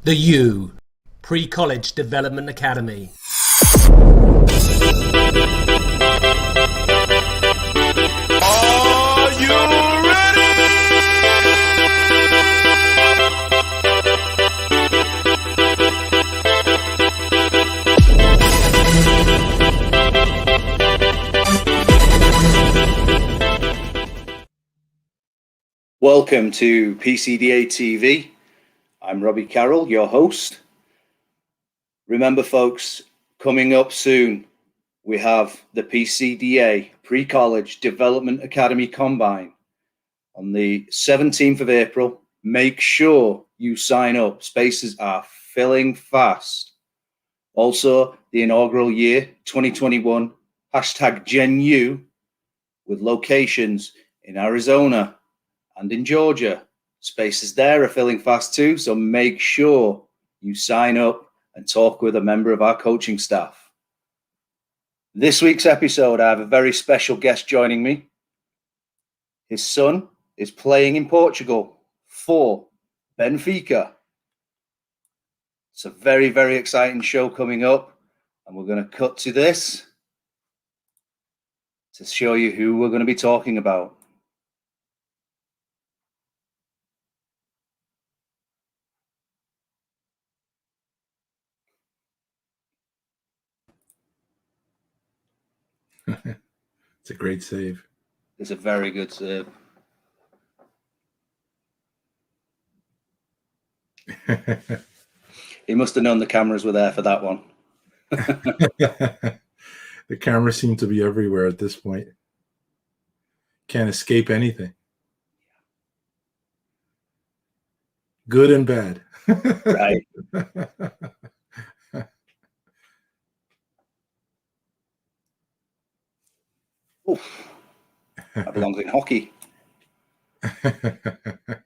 The U, Pre-College Development Academy. Are you ready? Welcome to PCDA TV. I'm Robbie Carroll, your host. Remember, folks, coming up soon, we have the PCDA Pre-College Development Academy Combine on the 17th of April. Make sure you sign up. Spaces are filling fast. Also, the inaugural year 2021, #GenU, with locations in Arizona and in Georgia. Spaces there are filling fast too, so make sure you sign up and talk with a member of our coaching staff. This week's episode, I have a very special guest joining me. His son is playing in Portugal for Benfica. It's a very, very exciting show coming up, and we're going to cut to this to show you who we're going to be talking about. It's a great save. It's a very good save. He must have known the cameras were there for that one. The cameras seem to be everywhere at this point. Can't escape anything. Good and bad. Right. That belongs in hockey.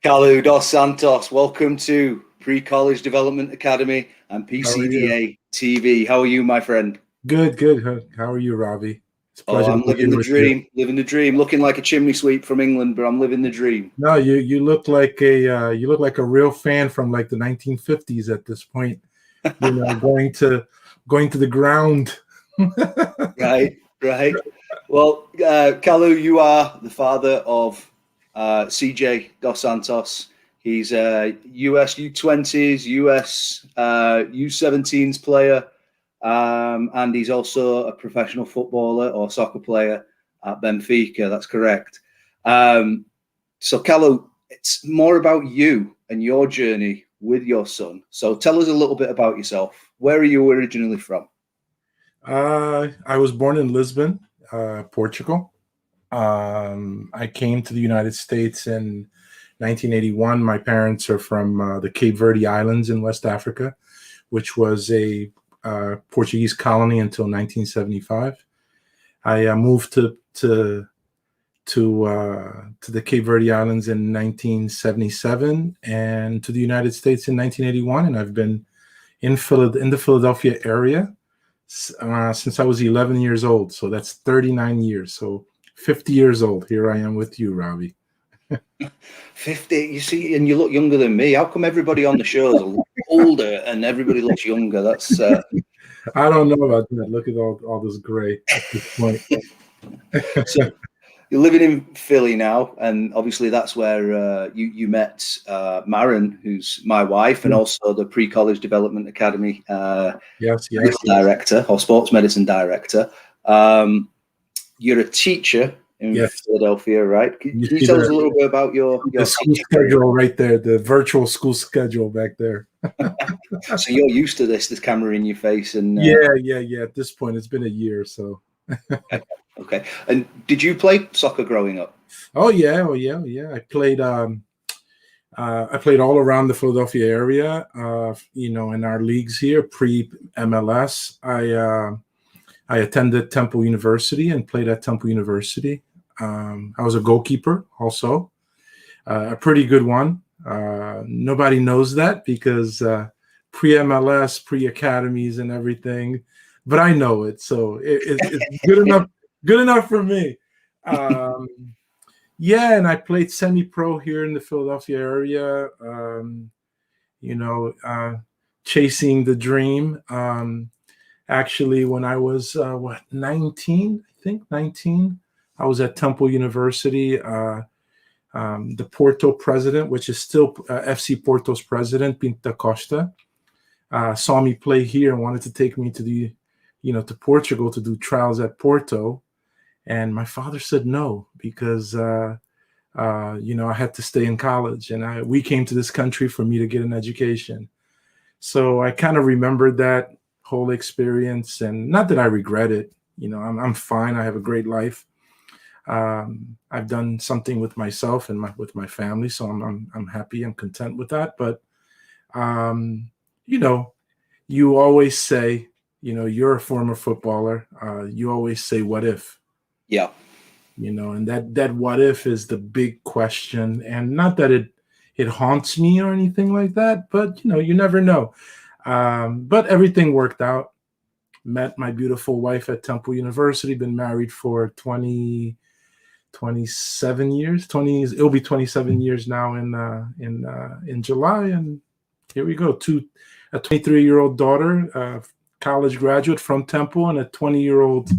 Calu Dos Santos, welcome to Pre-College Development Academy and PCDA TV. How are you, my friend? Good, good. How are you, Robbie? It's a pleasure. I'm living the dream. Living the dream. Looking like a chimney sweep from England, but I'm living the dream. No, you look like a real fan from like the 1950s at this point. You know, going to the ground. Right. Well, Calu, you are the father of CJ Dos Santos. He's a US U20s, US U17s player, and he's also a professional footballer or soccer player at Benfica. That's correct. So, Calu, it's more about you and your journey with your son. So tell us a little bit about yourself. Where are you originally from? I was born in Lisbon, Portugal. I came to the United States in 1981. My parents are from the Cape Verde Islands in West Africa, which was a Portuguese colony until 1975. I moved to the Cape Verde Islands in 1977 and to the United States in 1981, and I've been in the Philadelphia area since I was 11 years old. So that's 39 years. So 50 years old. Here I am with you, Robbie. 50, you see, and you look younger than me. How come everybody on the show is older and everybody looks younger? That's I don't know about that. Look at all this gray at this point. So you're living in Philly now, and obviously that's where you met Maren, who's my wife, and also the Pre-College Development Academy yes. director or sports medicine director. You're a teacher in Philadelphia, right? Can you tell us a little bit about your school schedule right there, the virtual school schedule back there? So you're used to this camera in your face, and yeah. At this point, it's been a year, so. Okay. And did you play soccer growing up? Oh yeah. I played all around the Philadelphia area. In our leagues here, pre-MLS. I attended Temple University and played at Temple University. I was a goalkeeper also, a pretty good one. Nobody knows that because pre-MLS, pre-academies and everything, but I know it. So it's good enough. Good enough for me. Yeah, and I played semi-pro here in the Philadelphia area. chasing the dream. Actually, when I was 19, I think 19, I was at Temple University. The Porto president, which is still FC Porto's president, Pinta Costa, saw me play here and wanted to take me to to Portugal to do trials at Porto. And my father said no, because I had to stay in college, and we came to this country for me to get an education. So I kind of remembered that whole experience, and not that I regret it. I'm fine. I have a great life. I've done something with myself and with my family, so I'm happy. I'm content with that. But you always say, you're a former footballer. You always say, "What if?" Yeah. And that "what if" is the big question. And not that it haunts me or anything like that, but you never know. But everything worked out. Met my beautiful wife at Temple University. Been married for 27 years. It'll be 27 years now in July, and here we go. A 23-year-old daughter, college graduate from Temple, and a 20-year-old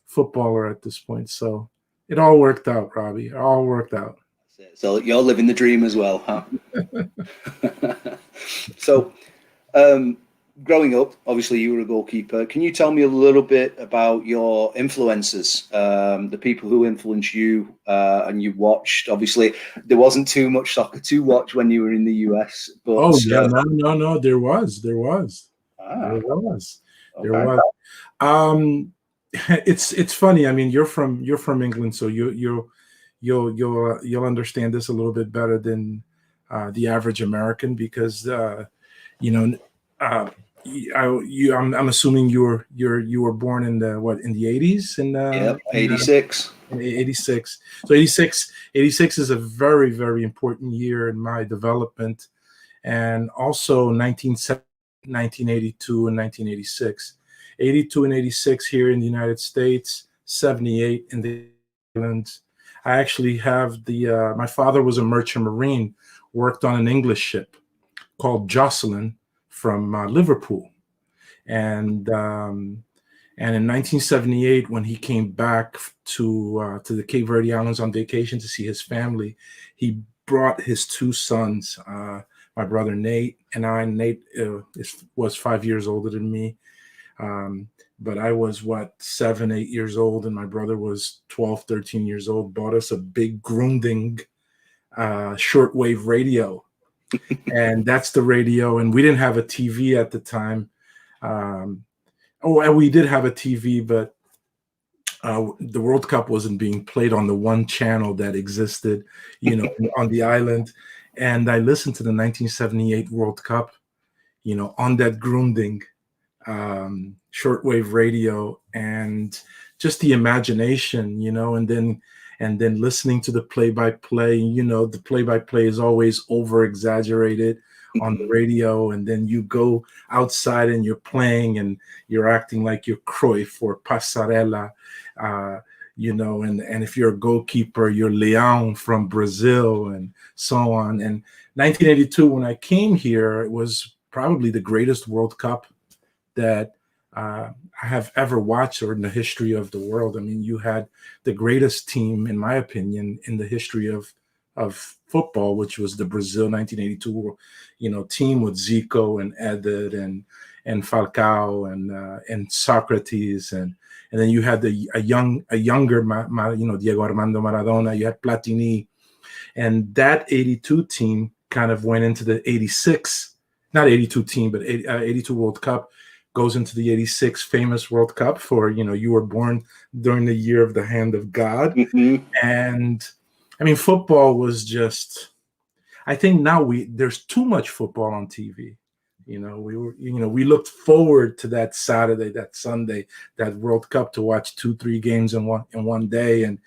footballer at this point. So it all worked out, Robbie. It all worked out. So you're living the dream as well, huh? So, growing up, obviously you were a goalkeeper. Can you tell me a little bit about your influences, the people who influenced you and you watched? Obviously, there wasn't too much soccer to watch when you were in the US. But no, there was. Okay. It's funny. I mean, you're from England, so you'll understand this a little bit better than the average American, because I'm assuming you were born in the 80s, and 86. 86. So 86 is a very, very important year in my development, and also 1982 and 1986. 82 and 86 here in the United States, 78 in the islands. I actually have my father was a merchant marine, worked on an English ship called Jocelyn from Liverpool. And in 1978, when he came back to the Cape Verde Islands on vacation to see his family, he brought his two sons, my brother Nate and I. Nate was 5 years older than me. But I was 7, 8 years old, and my brother was 12, 13 years old. Bought us a big Grunding shortwave radio. And that's the radio. And we didn't have a TV at the time. We did have a TV, but the World Cup wasn't being played on the one channel that existed, on the island. And I listened to the 1978 World Cup, on that Grunding shortwave radio, and just the imagination, and then listening to the play-by-play. The play-by-play is always over-exaggerated on the radio, and then you go outside and you're playing and you're acting like you're Cruyff or Passarella, and if you're a goalkeeper, you're Leão from Brazil, and so on. And 1982, when I came here, it was probably the greatest World Cup that I have ever watched, or in the history of the world. I mean, you had the greatest team, in my opinion, in the history of football, which was the Brazil 1982, team with Zico and Eder and Falcao and Socrates, and then you had a younger Diego Armando Maradona. You had Platini, and that 82 team kind of went into the 86, not 82 team, but 82 World Cup. Goes into the 86 famous World Cup for, you were born during the year of the hand of God. Mm-hmm. And I mean, football was just, I think now there's too much football on TV. We looked forward to that Saturday, that Sunday, that World Cup, to watch 2-3 games in one day. And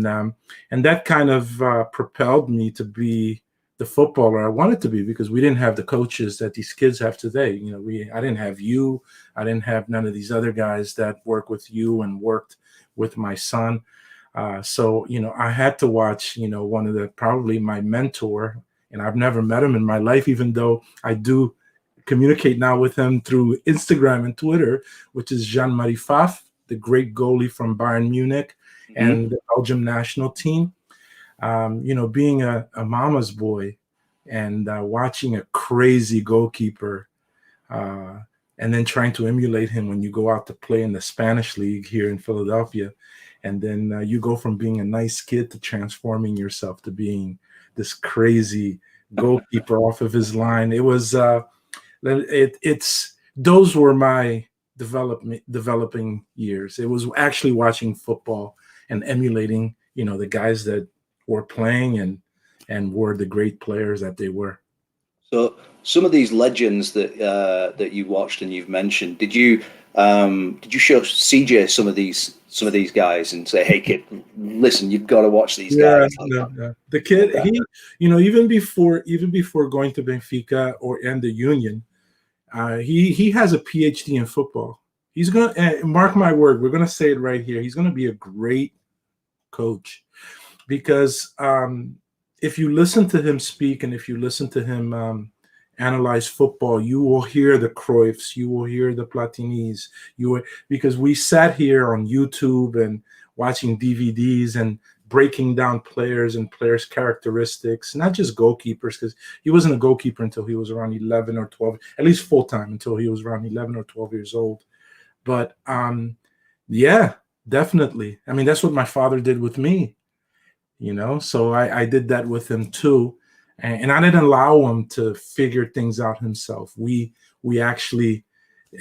that kind of propelled me to be the footballer I wanted to be, because we didn't have the coaches that these kids have today. I didn't have you. I didn't have none of these other guys that work with you and worked with my son. So I had to watch, probably my mentor and I've never met him in my life, even though I do communicate now with him through Instagram and Twitter, which is Jean-Marie Pfaff, the great goalie from Bayern Munich and the Belgium national team. Being a mama's boy and watching a crazy goalkeeper and then trying to emulate him when you go out to play in the Spanish league here in Philadelphia. And then you go from being a nice kid to transforming yourself to being this crazy goalkeeper off of his line. It was, those were my developing years. It was actually watching football and emulating, the guys that were playing and were the great players that they were. So some of these legends that you watched and you've mentioned, did you show CJ some of these guys and say, hey kid, listen, you've got to watch these guys? Yeah. The kid, he, even before going to Benfica and the Union, he has a PhD in football. He's gonna mark my word. We're gonna say it right here. He's gonna be a great coach because if you listen to him speak and if you listen to him analyze football, you will hear the Cruyffs, you will hear the Platinis, because we sat here on YouTube and watching DVDs and breaking down players and players' characteristics, not just goalkeepers, because he wasn't a goalkeeper until he was around 11 or 12, at least full time until he was around 11 or 12 years old. But yeah, definitely. I mean, that's what my father did with me. So I did that with him too. And I didn't allow him to figure things out himself. We actually,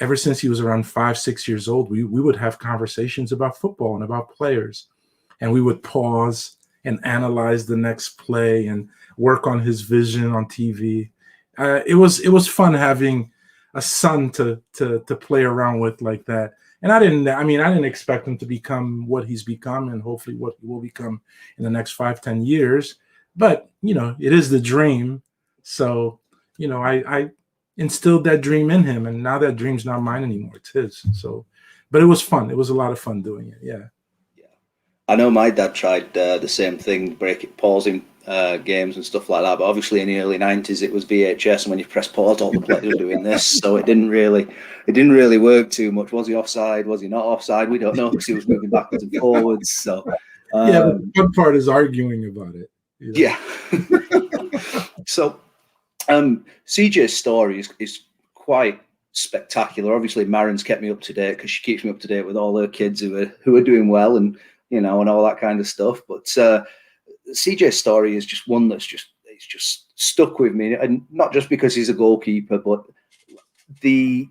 ever since he was around 5, 6 years old, we would have conversations about football and about players. And we would pause and analyze the next play and work on his vision on TV. It was fun having a son to play around with like that. And I didn't expect him to become what he's become and hopefully what he will become in the next 5, 10 years. But, it is the dream. So, I instilled that dream in him, and now that dream's not mine anymore. It's his. So, but it was fun. It was a lot of fun doing it. Yeah. I know my dad tried the same thing, pausing games and stuff like that. But obviously in the early 90s, it was VHS, and when you press pause, all the players were doing this. So it didn't really work too much. Was he offside? Was he not offside? We don't know because he was moving backwards and forwards. So yeah, but the fun part is arguing about it. Yeah. So CJ's story is quite spectacular. Obviously, Marin's kept me up to date because she keeps me up to date with all her kids who are doing well and and all that kind of stuff. But CJ's story is just one that's just stuck with me, and not just because he's a goalkeeper, but the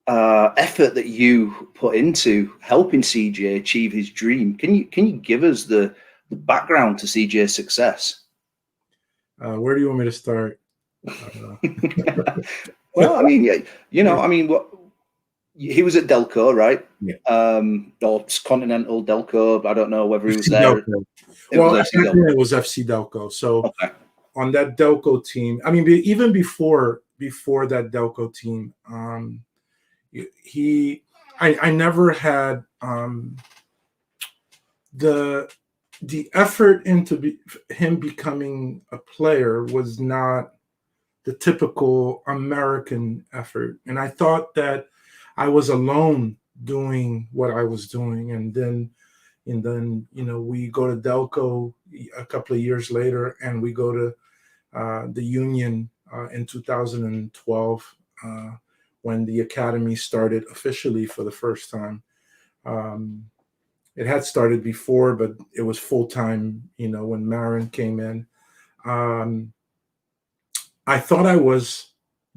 effort that you put into helping CJ achieve his dream. Can you give us the background to CJ's success? Where do you want me to start? Well, I mean, he was at Delco, right? Yeah. Or Continental Delco. I don't know whether he was FC there. Delco. It was FC Delco. So okay. On that Delco team, I mean, even before that Delco team, I never had the effort into him becoming a player was not the typical American effort. And I thought that I was alone doing what I was doing. And then, we go to Delco a couple of years later, and we go to the Union in 2012 when the academy started officially for the first time. It had started before, but it was full-time, when Marin came in. I thought I was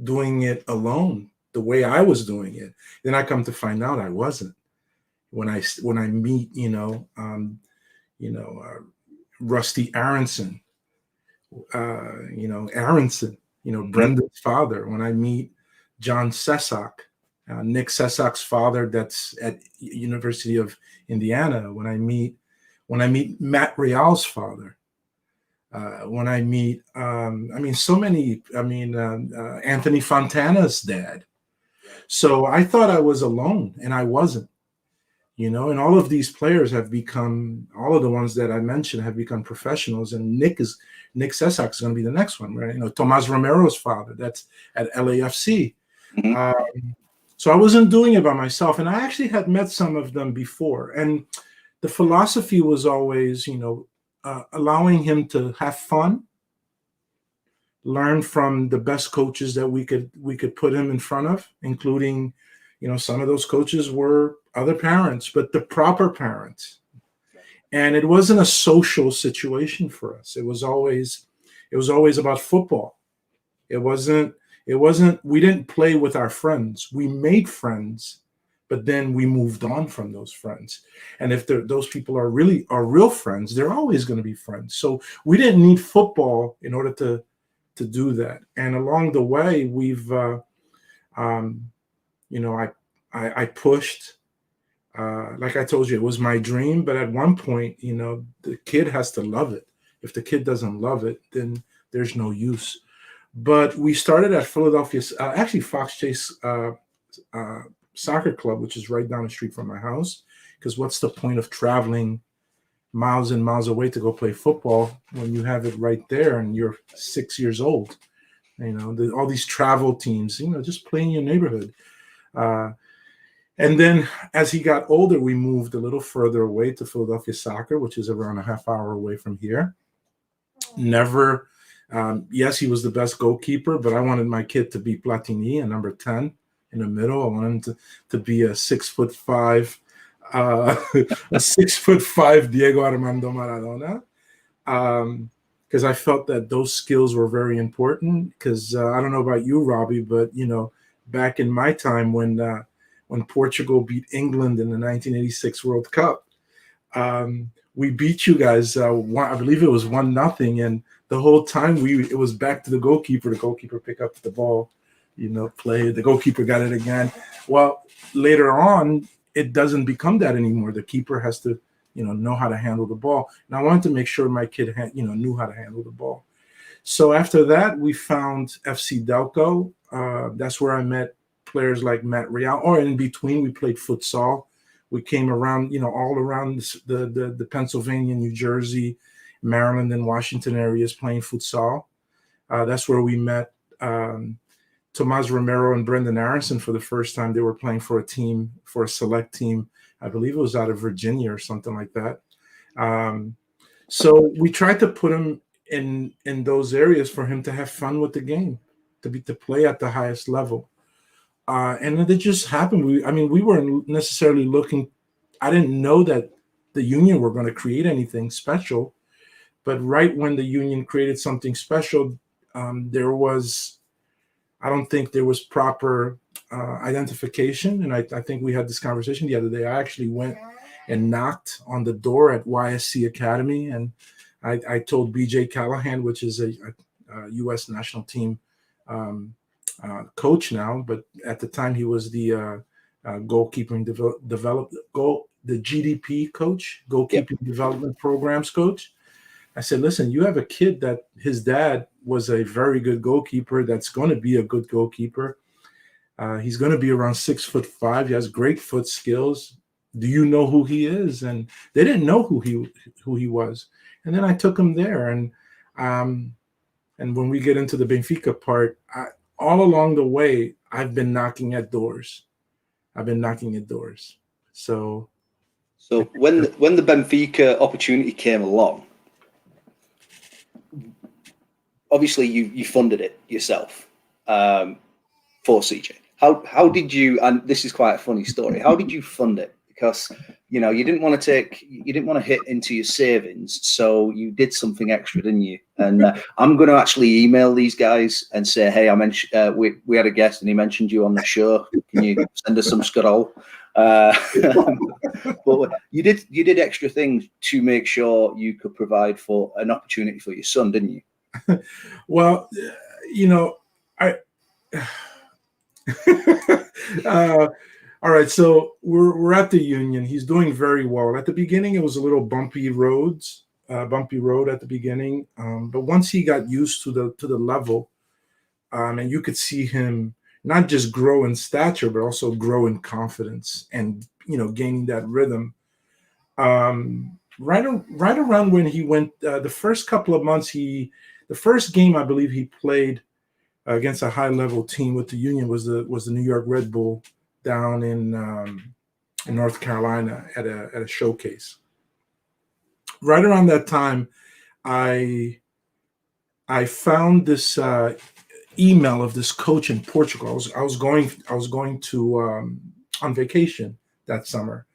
doing it alone, the way I was doing it. Then I come to find out I wasn't. When I meet, Rusty Aronson, Brendan's father. When I meet John Sesak, Nick Sesak's father, that's at University of Indiana. When I meet Matt Real's father. When I meet, Anthony Fontana's dad. So I thought I was alone, and I wasn't. And all of these players have become, all of the ones that I mentioned have become professionals. And Nick Sesak is going to be the next one, right? Tomas Romero's father, that's at LAFC. So I wasn't doing it by myself. And I actually had met some of them before. And the philosophy was always, allowing him to have fun, learn from the best coaches that we could put him in front of, including, some of those coaches were other parents, but the proper parents. And it wasn't a social situation for us. It was always about football. It wasn't, we didn't play with our friends. We made friends, but then we moved on from those friends. And if those people are real friends, they're always going to be friends. So we didn't need football in order to do that. And along the way, we've, I pushed, like I told you, it was my dream. But at one point, the kid has to love it. If the kid doesn't love it, then there's no use. But we started at Philadelphia, actually Fox Chase Soccer Club, which is right down the street from my house. Because what's the point of traveling miles and miles away to go play football when you have it right there and you're 6 years old? All these travel teams, just play in your neighborhood. And then as he got older, we moved a little further away to Philadelphia Soccer, which is around a half hour away from here. Never, yes, he was the best goalkeeper, but I wanted my kid to be Platini, a number 10 in the middle. I wanted him to be a 6'5", a 6'5" Diego Armando Maradona. Because I felt that those skills were very important. Because I don't know about you, Robbie, but back in my time when Portugal beat England in the 1986 World Cup, we beat you guys. I believe it was 1-0, and the whole time it was back to the goalkeeper. The goalkeeper picked up the ball, play. The goalkeeper got it again. Well, later on, it doesn't become that anymore. The keeper has to, know how to handle the ball. And I wanted to make sure my kid, knew how to handle the ball. So after that, we found FC Delco. That's where I met players like Matt Real. Or in between, we played futsal. We came around, all around the Pennsylvania, New Jersey, Maryland, and Washington areas playing futsal. That's where we met Tomas Romero and Brendan Aronson for the first time. They were playing for a select team. I believe it was out of Virginia or something like that. So we tried to put him in those areas for him to have fun with the game, to play at the highest level. And it just happened. We weren't necessarily looking. I didn't know that the union were going to create anything special. But right when the union created something special, I don't think there was proper identification. And I think we had this conversation the other day. I actually went and knocked on the door at YSC Academy. And I told BJ Callahan, which is a U.S. national team coach now, but at the time he was the goalkeeping the GDP coach, goalkeeping development programs coach. I said, listen, you have a kid that his dad was a very good goalkeeper that's going to be a good goalkeeper. He's going to be around 6'5". He has great foot skills. Do you know who he is? And they didn't know who he was. And then I took him there. And when we get into the Benfica part, all along the way, I've been knocking at doors. So when the Benfica opportunity came along, obviously you funded it yourself for CJ. How did you? And this is quite a funny story. How did you fund it? Because you didn't want to hit into your savings, so you did something extra, didn't you? And I'm going to actually email these guys and say, hey, I mentioned we had a guest and he mentioned you on the show. Can you send us some scroll? But you did extra things to make sure you could provide for an opportunity for your son, didn't you? Well, all right, so we're at the union. He's doing very well. At the beginning, it was a little bumpy road at the beginning, but once he got used to the level, and you could see him not just grow in stature, but also grow in confidence and gaining that rhythm. Right around when he went, the first couple of months, the first game I believe he played against a high level team with the Union was the New York Red Bull down in North Carolina at a showcase. Right around that time, I found this email of this coach in Portugal. I was going to on vacation that summer,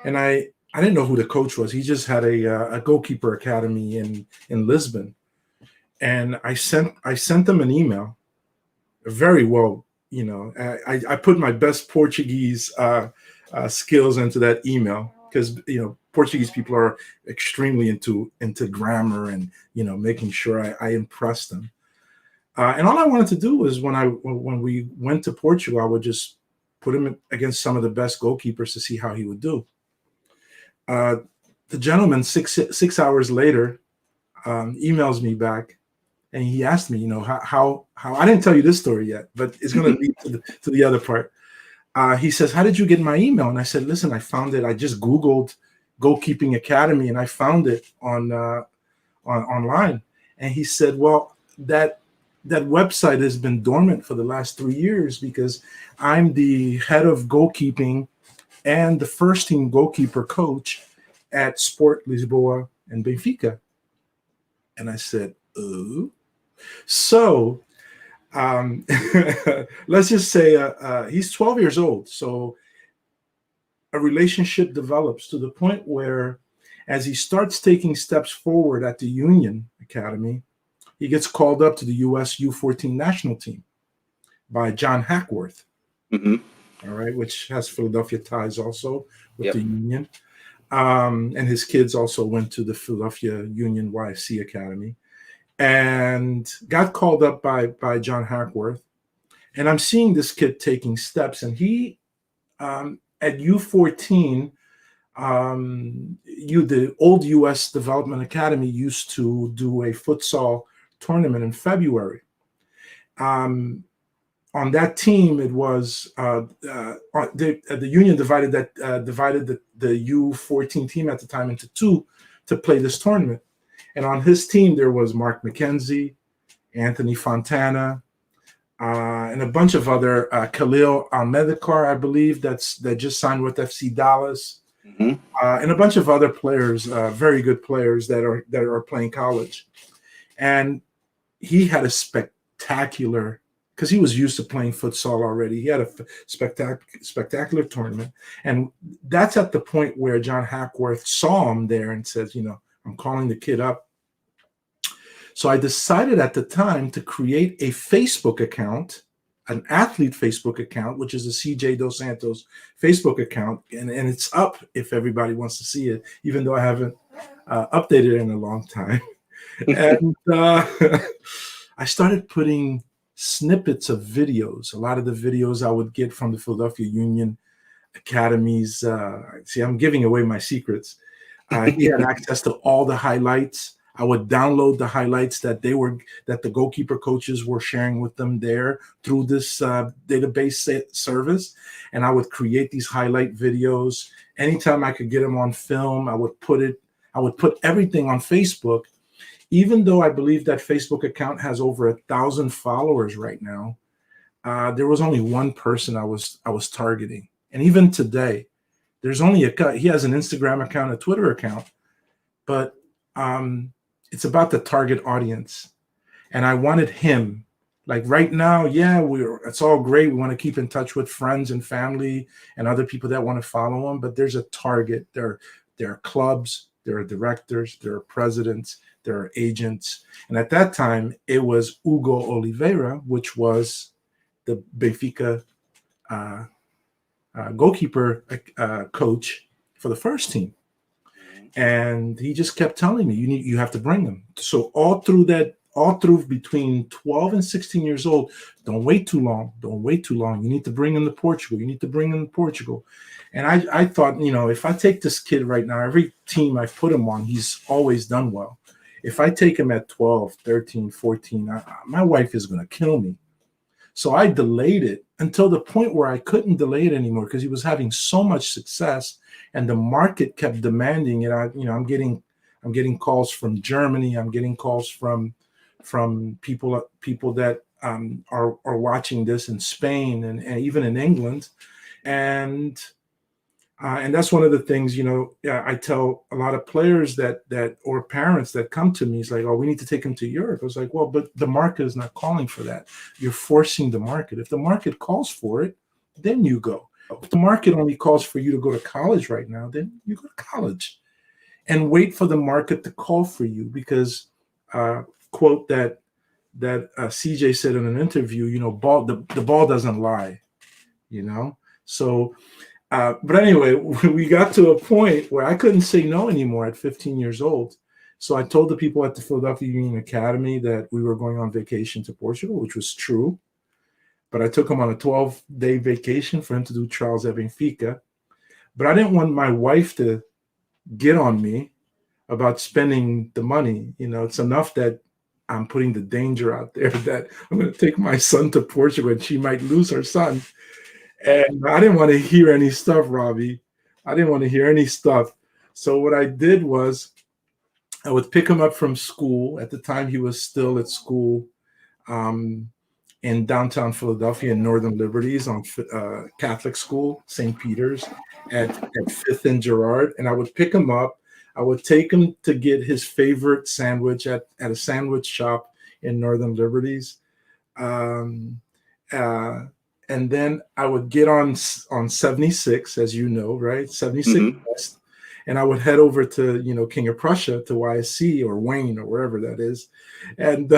and I didn't know who the coach was. He just had a goalkeeper academy in Lisbon, and I sent them an email. Very well, I put my best Portuguese skills into that email because Portuguese people are extremely into grammar and making sure I impress them. And all I wanted to do was when we went to Portugal, I would just put him against some of the best goalkeepers to see how he would do. The gentleman 6 hours later emails me back, and he asked me, how I didn't tell you this story yet, but it's going to lead to the other part. He says, "How did you get my email?" And I said, "Listen, I found it. I just Googled goalkeeping academy, and I found it on online." And he said, "Well, that website has been dormant for the last 3 years because I'm the head of goalkeeping and the first team goalkeeper coach at Sport Lisboa and Benfica." And I said, "Oh." So let's just say he's 12 years old. So a relationship develops to the point where as he starts taking steps forward at the Union Academy, he gets called up to the U.S. U14 national team by John Hackworth, all right, which has Philadelphia ties also with the Union. And his kids also went to the Philadelphia Union YFC Academy and got called up by John Hackworth. And I'm seeing this kid taking steps. And he, at U14, the old U.S. Development Academy used to do a futsal tournament in February. On that team, it was the Union divided the U14 team at the time into two to play this tournament. And on his team, there was Mark McKenzie, Anthony Fontana, and a bunch of other Khalil Almedikar, I believe, that just signed with FC Dallas, and a bunch of other players, very good players that are playing college. And he had a spectacular, because he was used to playing futsal already. He had a spectacular tournament, and that's at the point where John Hackworth saw him there and says, "I'm calling the kid up." So I decided at the time to create a Facebook account, an athlete Facebook account, which is the CJ Dos Santos Facebook account. And it's up if everybody wants to see it, even though I haven't updated it in a long time. And I started putting snippets of videos. A lot of the videos I would get from the Philadelphia Union Academies. See, I'm giving away my secrets. He had access to all the highlights. I would download the highlights that the goalkeeper coaches were sharing with them there through this database service, and I would create these highlight videos. Anytime I could get them on film, I would put everything on Facebook. Even though I believe that Facebook account has over 1,000 followers right now, there was only one person I was targeting, and even today, there's only he has an Instagram account, a Twitter account, but it's about the target audience. And I wanted him, like right now, it's all great. We want to keep in touch with friends and family and other people that want to follow him, but there's a target. There are clubs, there are directors, there are presidents, there are agents. And at that time, it was Hugo Oliveira, which was the Benfica goalkeeper coach for the first team. And he just kept telling me, you have to bring them. So all through between 12 and 16 years old, don't wait too long. You need to bring him to Portugal. And I thought, if I take this kid right now, every team I've put him on, he's always done well. If I take him at 12, 13, 14, my wife is going to kill me. So I delayed it until the point where I couldn't delay it anymore because he was having so much success, and the market kept demanding it. I'm getting calls from Germany. I'm getting calls from people that are watching this in Spain and even in England, and that's one of the things, I tell a lot of players that or parents that come to me. It's like, oh, we need to take him to Europe. I was like, well, but the market is not calling for that. You're forcing the market. If the market calls for it, then you go. If the market only calls for you to go to college right now, then you go to college and wait for the market to call for you. Because quote that CJ said in an interview, the ball doesn't lie, So, but anyway, we got to a point where I couldn't say no anymore at 15 years old. So I told the people at the Philadelphia Union Academy that we were going on vacation to Portugal, which was true. But I took him on a 12-day vacation for him to do trials at Benfica. But I didn't want my wife to get on me about spending the money. It's enough that I'm putting the danger out there that I'm going to take my son to Portugal and she might lose her son. And I didn't want to hear any stuff, Robbie. I didn't want to hear any stuff. So what I did was I would pick him up from school. At the time, he was still at school in downtown Philadelphia in Northern Liberties on Catholic school, St. Peter's, at 5th and Girard. And I would pick him up. I would take him to get his favorite sandwich at a sandwich shop in Northern Liberties. And then I would get on 76, as you know, right? 76 West. And I would head over to, King of Prussia, to YSC or Wayne or wherever that is. And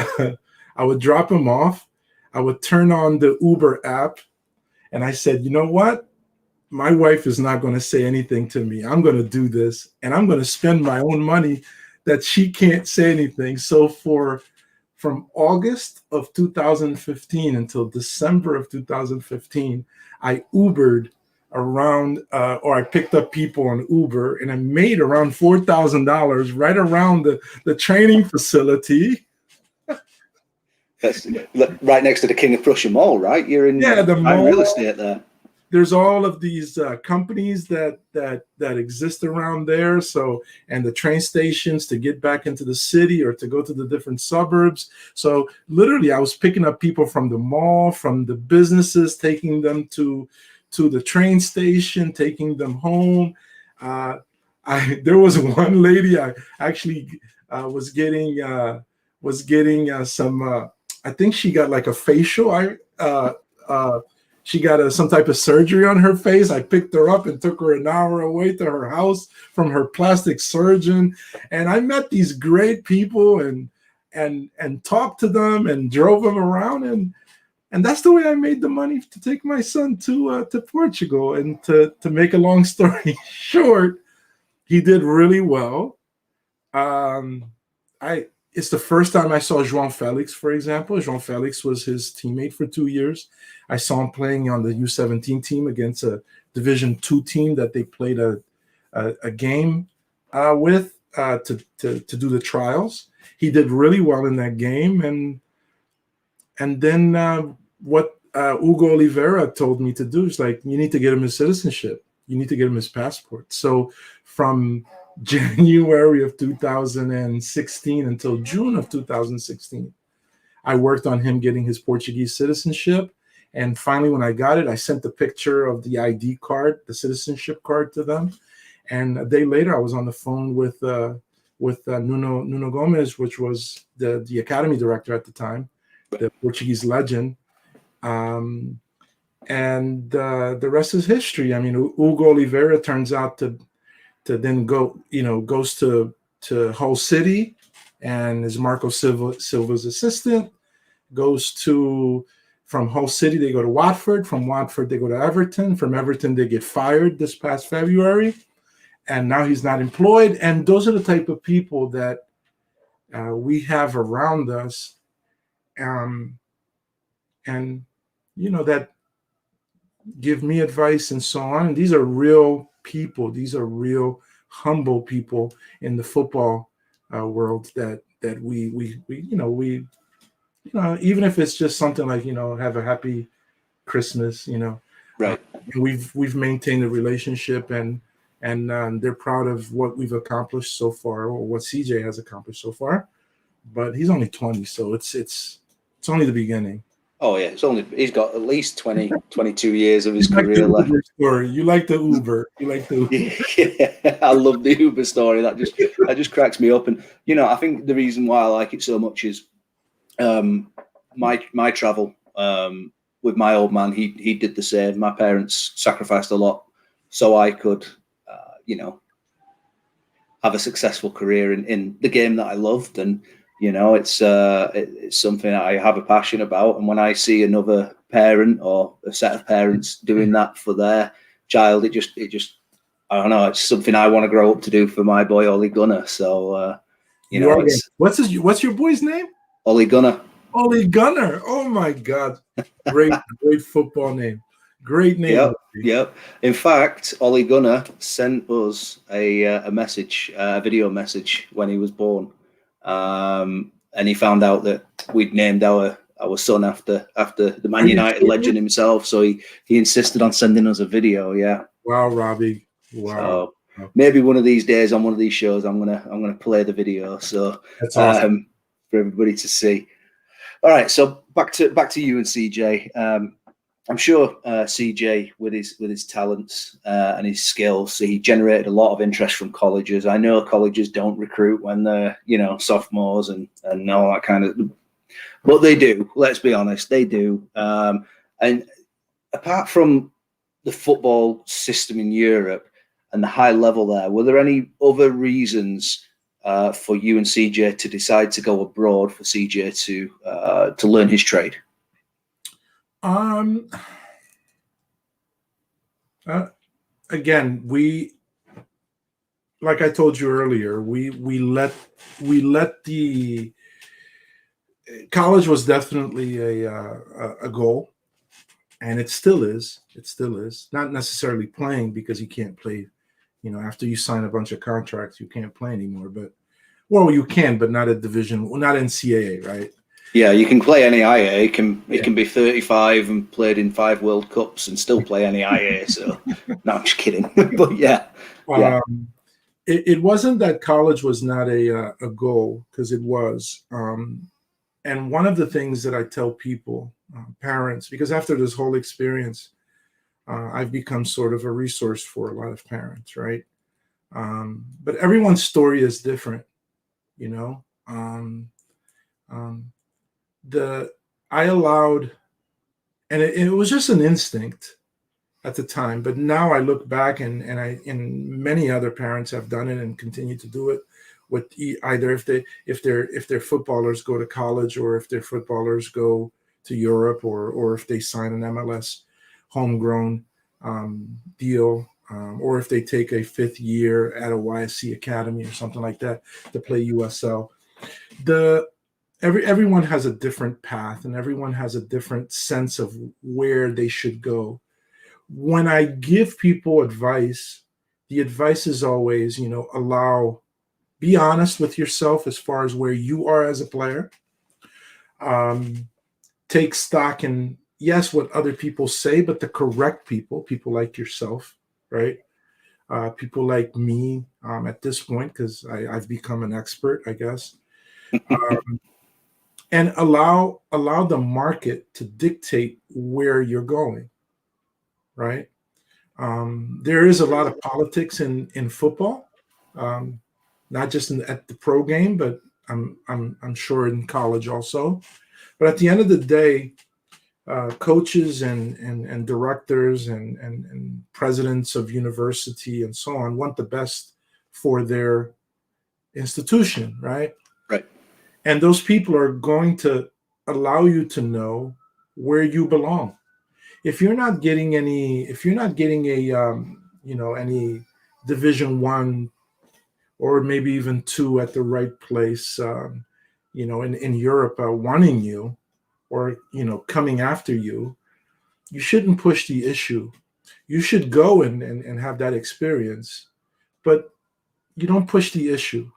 I would drop him off. I would turn on the Uber app. And I said, you know what? My wife is not going to say anything to me. I'm going to do this. And I'm going to spend my own money that she can't say anything. So from August of 2015 until December of 2015, I Ubered around, or I picked up people on Uber, and I made around $4,000 right around the training facility. That's right next to the King of Prussia Mall, right? You're in the mall. Real estate there. There's all of these companies that exist around there. So, and the train stations to get back into the city or to go to the different suburbs. So literally I was picking up people from the mall, from the businesses, taking them to the train station, taking them home. There was one lady I actually was getting some, I think she got like a facial. She got some type of surgery on her face. I picked her up and took her an hour away to her house from her plastic surgeon. And I met these great people and talked to them and drove them around. And that's the way I made the money to take my son to Portugal. And to make a long story short, he did really well. It's the first time I saw João Felix, for example. João Felix was his teammate for 2 years. I saw him playing on the U17 team against a Division II team that they played a game with to do the trials. He did really well in that game. And then what Hugo Oliveira told me to do is like, you need to get him his citizenship. You need to get him his passport. So from January of 2016 until June of 2016, I worked on him getting his Portuguese citizenship. And finally, when I got it, I sent the picture of the ID card, the citizenship card, to them. And a day later, I was on the phone with Nuno Gomes, which was the academy director at the time, the Portuguese legend. And the rest is history. I mean, Hugo Oliveira turns out to then goes to Hull City and is Marco Silva's assistant, from Hull City, they go to Watford. From Watford, they go to Everton. From Everton, they get fired this past February. And now he's not employed. And those are the type of people that we have around us. And that give me advice and so on. And these are real people. These are real humble people in the football world that we even if it's just something like, have a happy Christmas, Right. we've maintained a relationship, and they're proud of what we've accomplished so far, or what CJ has accomplished so far. But he's only 20, so it's only the beginning. Oh yeah, he's got at least 20, 22 years of his You like career the left. Uber story. You like the Uber. You like the Uber. Yeah, I love the Uber story. That just cracks me up. And I think the reason why I like it so much is my travel with my old man. He did the same. My parents sacrificed a lot so I could, have a successful career in the game that I loved. And it's something that I have a passion about. And when I see another parent or a set of parents doing that for their child, it just I don't know. It's something I want to grow up to do for my boy Ollie Gunner. So it's what's your boy's name? Ollie Gunner. Ollie Gunner. Oh my God, great football name. Great name. Yep. In fact, Ollie Gunner sent us a message, a video message when he was born, and he found out that we'd named our son after the Man United legend himself. So he insisted on sending us a video. Yeah. Wow, Robbie. Wow. So maybe one of these days on one of these shows, I'm gonna play the video. So that's awesome for everybody to see. All right. So back to you and CJ. I'm sure CJ, with his talents and his skills, he generated a lot of interest from colleges. I know colleges don't recruit when they're sophomores and all that kind of, but they do. Let's be honest, they do. And apart from the football system in Europe and the high level there, were there any other reasons for you and CJ to decide to go abroad, for CJ to learn his trade? Again, like I told you earlier, we let the college was definitely a goal, and it still is. Not necessarily playing, because you can't play, after you sign a bunch of contracts, you can't play anymore. But you can, but not at division, not NCAA, right? Yeah, you can play NAIA. It can be 35 and played in 5 World Cups and still play NAIA. So, no, I'm just kidding. But yeah. It wasn't that college was not a goal, because it was. And one of the things that I tell people, parents, because after this whole experience, I've become sort of a resource for a lot of parents, right? But everyone's story is different, I allowed, and it was just an instinct at the time, but now I look back, and many other parents have done it and continue to do it, with either if their footballers go to college, or if their footballers go to Europe, or if they sign an MLS homegrown deal, or if they take a 5th year at a YSC academy or something like that to play USL. Everyone has a different path, and everyone has a different sense of where they should go. When I give people advice, the advice is always, be honest with yourself as far as where you are as a player. Take stock in, yes, what other people say, but the correct people like yourself, right? People like me at this point, because I've become an expert, I guess. And allow the market to dictate where you're going, right? There is a lot of politics in football, not just at the pro game, but I'm sure in college also. But at the end of the day, coaches and directors and presidents of university and so on want the best for their institution, right? Right. And those people are going to allow you to know where you belong. If you're not getting any Division 1 or maybe even 2 at the right place, in Europe, wanting you, or coming after you, you shouldn't push the issue. You should go and have that experience, but you don't push the issue.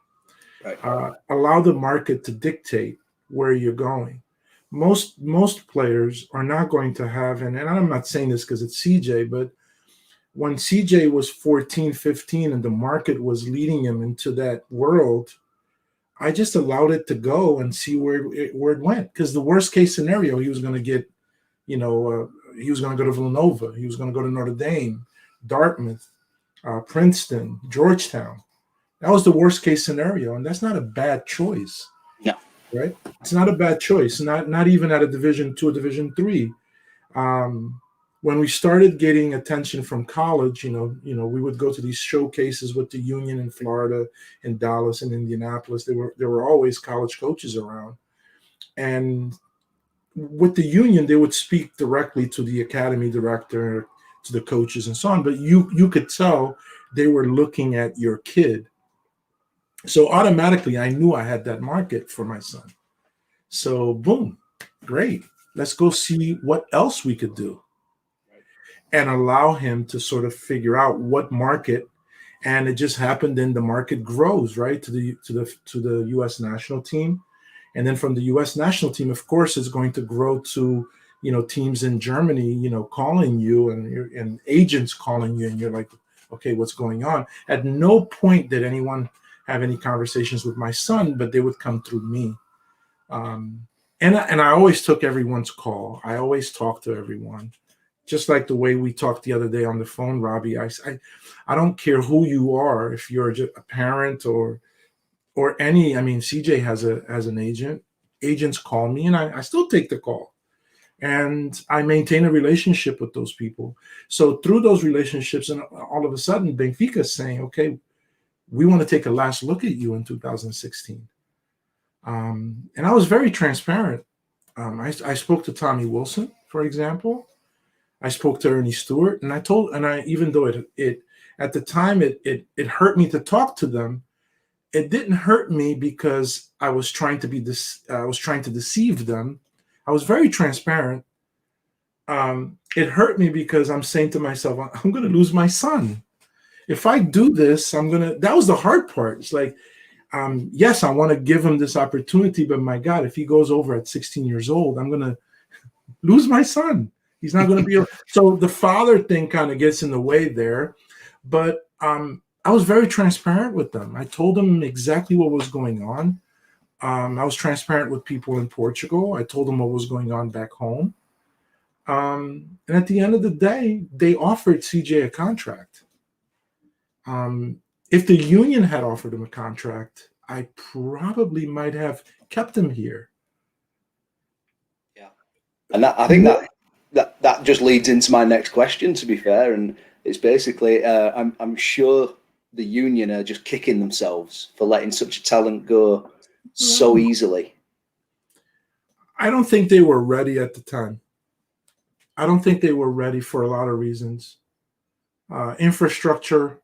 Right. Allow the market to dictate where you're going. most players are not going to have, and I'm not saying this because it's CJ, but when CJ was 14, 15, and the market was leading him into that world, I just allowed it to go and see where it went. Because the worst case scenario, he was going to get, he was going to go to Villanova. He was going to go to Notre Dame, Dartmouth, Princeton, Georgetown. That was the worst case scenario. And that's not a bad choice. Yeah. Right? It's not a bad choice. Not even at a Division II or Division III. When we started getting attention from college, we would go to these showcases with the Union in Florida, in Dallas, and Indianapolis. There were always college coaches around, and with the Union, they would speak directly to the academy director, to the coaches, and so on. But you could tell they were looking at your kid. So automatically, I knew I had that market for my son. So boom, great. Let's go see what else we could do. And allow him to sort of figure out what market, and it just happened. Then the market grows, right, to the U.S. national team, and then from the U.S. national team, of course, it's going to grow to teams in Germany, calling you and agents calling you, and you're like, okay, what's going on? At no point did anyone have any conversations with my son, but they would come through me, and I always took everyone's call. I always talked to everyone. Just like the way we talked the other day on the phone, Robbie, I don't care who you are, if you're a parent or any. I mean, CJ has an agent. Agents call me, and I still take the call, and I maintain a relationship with those people. So through those relationships, and all of a sudden, Benfica is saying, "Okay, we want to take a last look at you in 2016." And I was very transparent. I spoke to Tommy Wilson, for example. I spoke to Ernie Stewart, and even though it at the time it hurt me to talk to them, it didn't hurt me because I was trying to deceive them. I was very transparent. It hurt me because I'm saying to myself, I'm going to lose my son. If I do this, that was the hard part. It's like, yes, I want to give him this opportunity, but my God, if he goes over at 16 years old, I'm going to lose my son. He's not going to be. So the father thing kind of gets in the way there. But I was very transparent with them. I told them exactly what was going on. I was transparent with people in Portugal. I told them what was going on back home. And at the end of the day, they offered CJ a contract. If the Union had offered him a contract, I probably might have kept him here. Yeah. And I think that just leads into my next question, to be fair. And it's basically, I'm sure the Union are just kicking themselves for letting such a talent go so easily. I don't think they were ready at the time. I don't think they were ready for a lot of reasons. Infrastructure,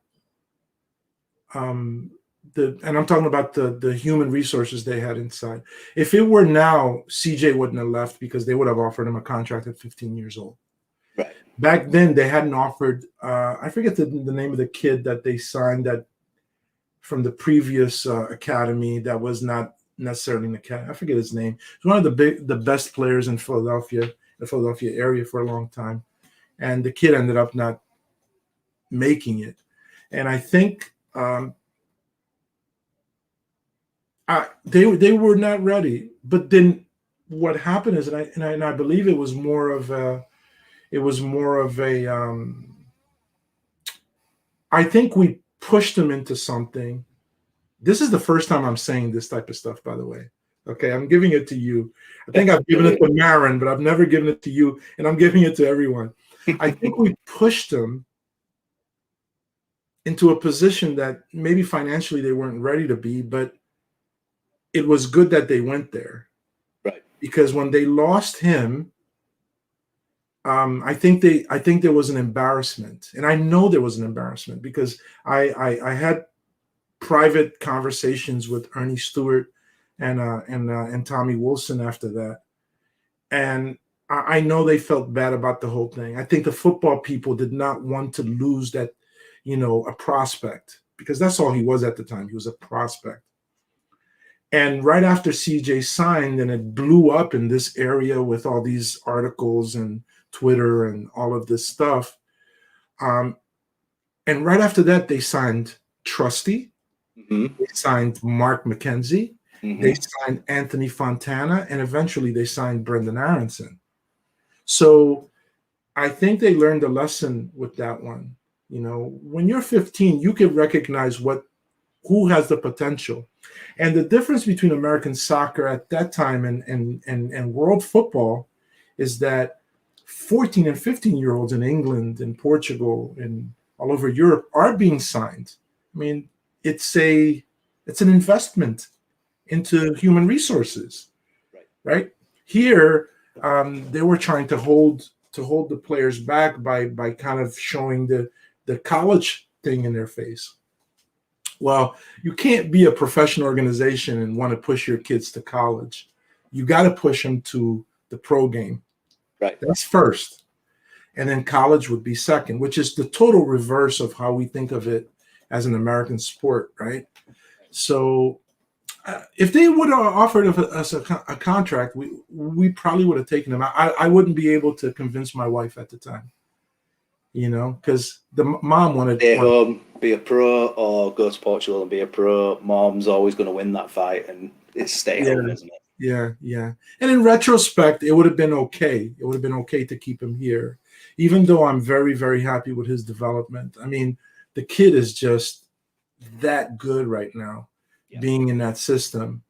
and I'm talking about the human resources they had inside. If it were now, CJ wouldn't have left because they would have offered him a contract at 15 years old. Right. Back then, they hadn't offered. I forget the name of the kid that they signed that from the previous academy that was not necessarily an academy. I forget his name. He's one of the best players in Philadelphia, the Philadelphia area for a long time, and the kid ended up not making it. And I think they were not ready. But then what happened is, and I believe it was more of a. I think we pushed them into something. This is the first time I'm saying this type of stuff, by the way. Okay, I'm giving it to you. I think I've given it to Marin, but I've never given it to you, and I'm giving it to everyone. I think we pushed them into a position that maybe financially they weren't ready to be, but it was good that they went there. Right. Because when they lost him, I think there was an embarrassment, and I know there was an embarrassment because I had private conversations with Ernie Stewart and Tommy Wilson after that, and I know they felt bad about the whole thing. I think the football people did not want to lose that, a prospect, because that's all he was at the time. He was a prospect, And right after CJ signed, and it blew up in this area with all these articles and Twitter and all of this stuff. And right after that, they signed Trusty. Mm-hmm. They signed Mark McKenzie. Mm-hmm. They signed Anthony Fontana. And eventually they signed Brendan Aronson. So I think they learned a lesson with that one. You know, when you're 15, you can recognize who has the potential. And the difference between American soccer at that time and world football is that 14 and 15-year-olds in England and Portugal and all over Europe are being signed. I mean, it's an investment into human resources, right? Here, they were trying to hold the players back by kind of showing the college thing in their face. Well, you can't be a professional organization and want to push your kids to college. You got to push them to the pro game. Right. That's first. And then college would be second, which is the total reverse of how we think of it as an American sport, right? So if they would have offered us a contract, we probably would have taken them. I wouldn't be able to convince my wife at the time, you know, because the mom wanted stay home, be a pro, or go to Portugal and be a pro. Mom's always going to win that fight, and it's stay home, isn't it? Yeah. And in retrospect, it would have been okay. It would have been okay to keep him here, even though I'm very, very happy with his development. I mean, the kid is just that good right now, being in that system.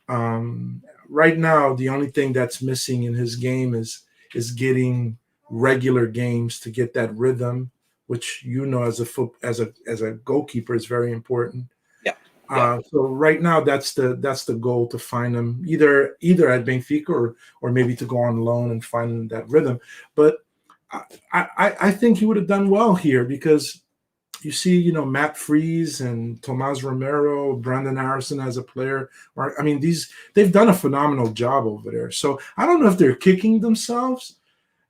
Right now, the only thing that's missing in his game is getting regular games to get that rhythm, which, you know, as a goalkeeper is very important. So right now, that's the goal, to find him either at Benfica or maybe to go on loan and find that rhythm. But I think he would have done well here, because you see, you know, Matt Freese and Tomas Romero, Brandon Harrison as a player. I mean, they've done a phenomenal job over there. So I don't know if they're kicking themselves.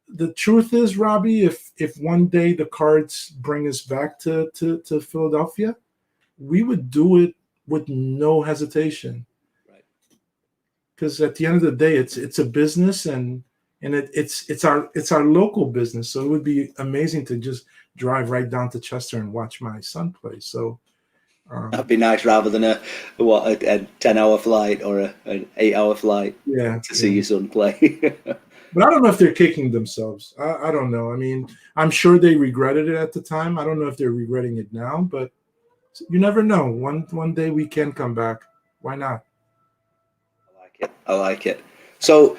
The truth is, Robbie, if one day the Cards bring us back to Philadelphia, we would do it with no hesitation. Right. Because at the end of the day, it's a business, and it's our local business. So it would be amazing to just drive right down to Chester and watch my son play. So that'd be nice, rather than a 10-hour flight or an 8-hour flight to see your son play. But I don't know if they're kicking themselves. I don't know. I mean, I'm sure they regretted it at the time. I don't know if they're regretting it now, but you never know. One day we can come back. Why not? I like it. So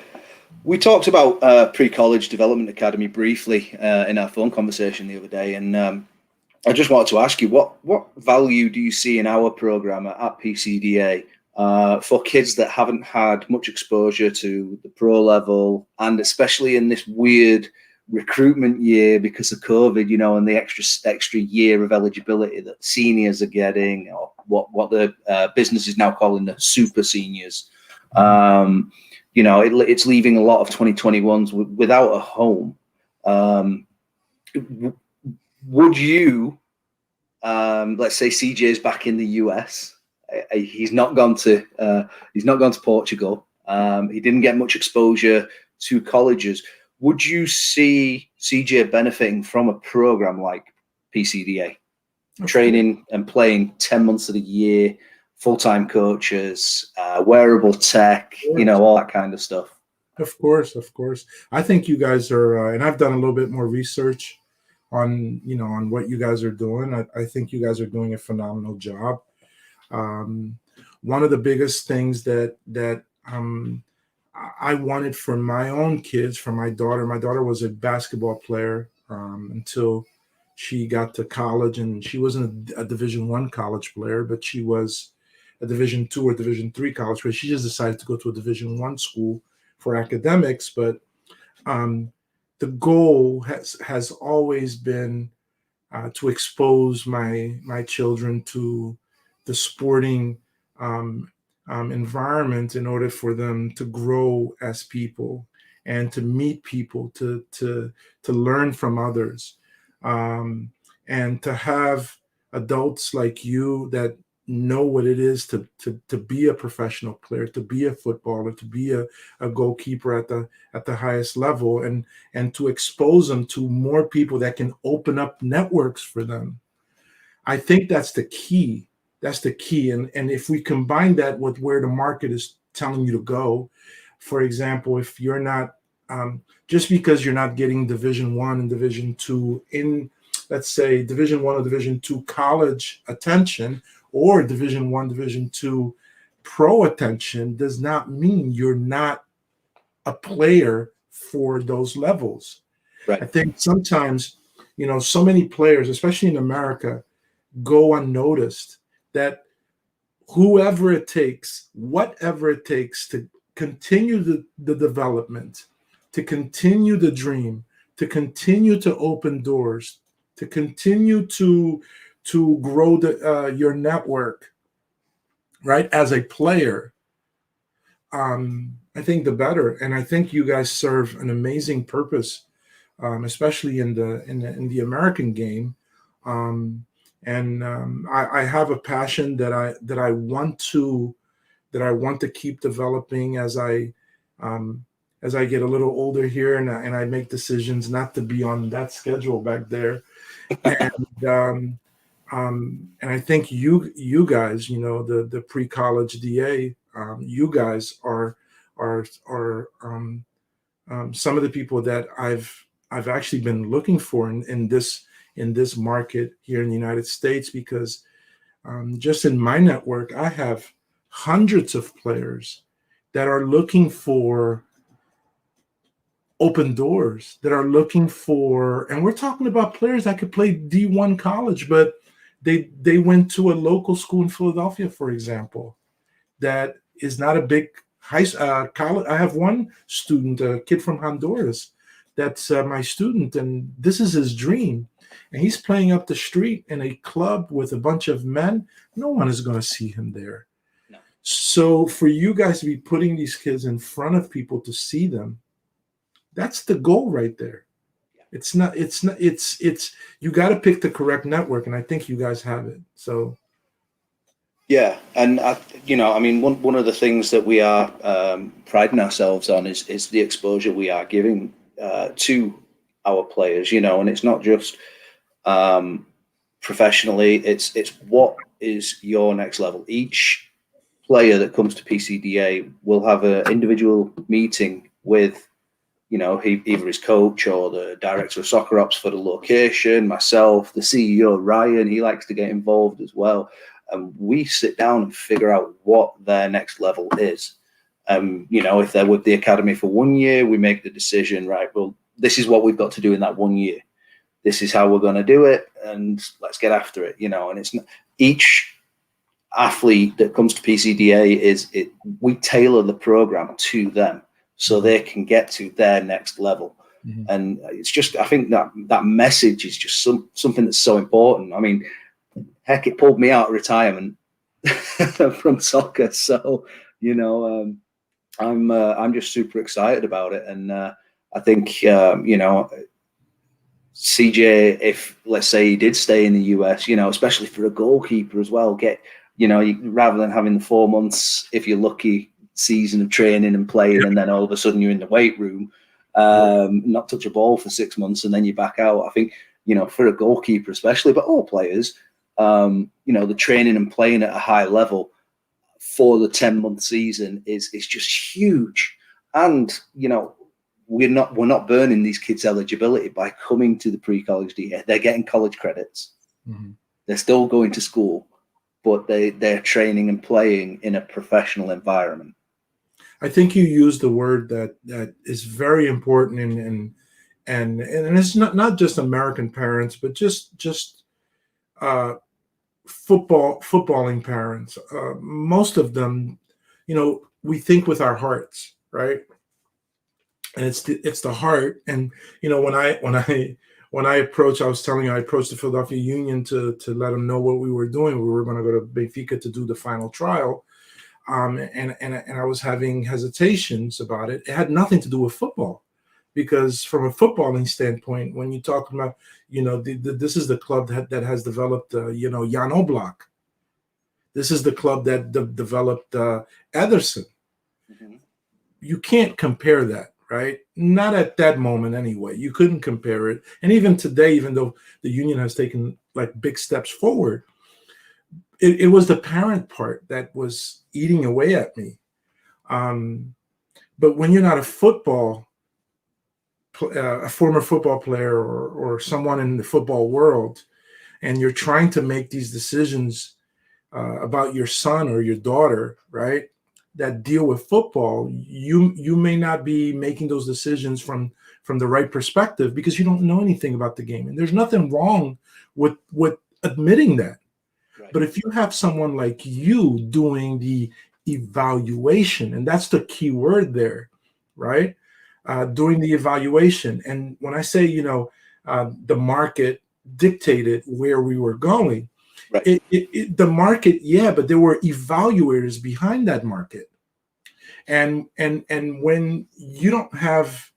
we talked about pre-college development academy briefly in our phone conversation the other day, and I just wanted to ask you, what value do you see in our program at PCDA for kids that haven't had much exposure to the pro level, and especially in this weird recruitment year because of COVID, you know, and the extra year of eligibility that seniors are getting, or what the business is now calling the super seniors. You know, it's leaving a lot of 2021s without a home. Would you, let's say CJ's back in the US, he's not gone to Portugal. He didn't get much exposure to colleges. Would you see CJ benefiting from a program like PCDA, training and playing 10 months of the year, full-time coaches, wearable tech, you know, all that kind of stuff? Of course. I think you guys are, and I've done a little bit more research on what you guys are doing. I think you guys are doing a phenomenal job. One of the biggest things that I wanted for my own kids, for my daughter was a basketball player until she got to college, and she wasn't a Division I college player, but she was a Division II or Division III college player. She just decided to go to a Division I school for academics, but the goal has always been to expose my children to the sporting environment in order for them to grow as people and to meet people, to learn from others, and to have adults like you that know what it is to be a professional player, to be a footballer, to be a goalkeeper at the highest level, and to expose them to more people that can open up networks for them. I think that's the key. That's the key. And if we combine that with where the market is telling you to go, for example, if you're not just because you're not getting Division I and Division II in, let's say, Division I or Division II college attention, or Division I, Division II pro attention, does not mean you're not a player for those levels. Right. I think sometimes, so many players, especially in America, go unnoticed, that whoever it takes, whatever it takes to continue the development, to continue the dream, to continue to open doors, to continue to grow your network, right, as a player, I think the better. And I think you guys serve an amazing purpose, especially in the American game. I have a passion that I want to keep developing as I get a little older here, and I make decisions not to be on that schedule back there. And I think you guys, the pre-college DA, you guys are some of the people that I've actually been looking for in this market here in the United States, because just in my network, I have hundreds of players that are looking for open doors, that are looking for, and we're talking about players that could play D1 college, but they went to a local school in Philadelphia, for example, that is not a big college. I have one student, a kid from Honduras, that's my student, and this is his dream. And he's playing up the street in a club with a bunch of men. No one is going to see him there. No. So for you guys to be putting these kids in front of people to see them, that's the goal right there. It's you got to pick the correct network, and I think you guys have it. So yeah, and one of the things that we are priding ourselves on is the exposure we are giving to our players, and it's not just professionally, it's what is your next level. Each player that comes to PCDA will have an individual meeting with either his coach or the director of soccer ops for the location, myself, the CEO, Ryan. He likes to get involved as well. And we sit down and figure out what their next level is. If they're with the academy for 1 year, we make the decision, right, well, this is what we've got to do in that 1 year. This is how we're going to do it, and let's get after it, and it's not, each athlete that comes to PCDA we tailor the program to them, so they can get to their next level. Mm-hmm. And it's just, I think that message is just something that's so important. I mean, heck, it pulled me out of retirement from soccer. So, I'm just super excited about it. And I think, CJ, if let's say he did stay in the US, especially for a goalkeeper as well, rather than having the 4 months, if you're lucky, season of training and playing, and then all of a sudden you're in the weight room, not touch a ball for 6 months, and then you're back out. I think, for a goalkeeper especially, but all players, the training and playing at a high level for the 10-month season is just huge. And, we're not burning these kids' eligibility by coming to the pre-college DA. They're getting college credits. Mm-hmm. They're still going to school, but they're training and playing in a professional environment. I think you used the word that is very important, and it's not just American parents, but just footballing parents. Most of them, we think with our hearts, right? And it's the heart. And when I approached, I was telling you, I approached the Philadelphia Union to let them know what we were doing. We were going to go to Benfica to do the final trial. And I was having hesitations about it. It had nothing to do with football, because from a footballing standpoint, when you talk about, this is the club that has developed, Jan Oblak. This is the club that developed Ederson. Mm-hmm. You can't compare that, right? Not at that moment anyway. You couldn't compare it. And even today, even though the union has taken like big steps forward, it was the parent part that was eating away at me. But when you're not a former football player or someone in the football world, and you're trying to make these decisions about your son or your daughter, right, that deal with football, you may not be making those decisions from the right perspective because you don't know anything about the game. And there's nothing wrong with admitting that. Right. But if you have someone like you doing the evaluation, and that's the key word there, right? Doing the evaluation. And when I say, the market dictated where we were going, right. The market, yeah, but there were evaluators behind that market. And when you don't have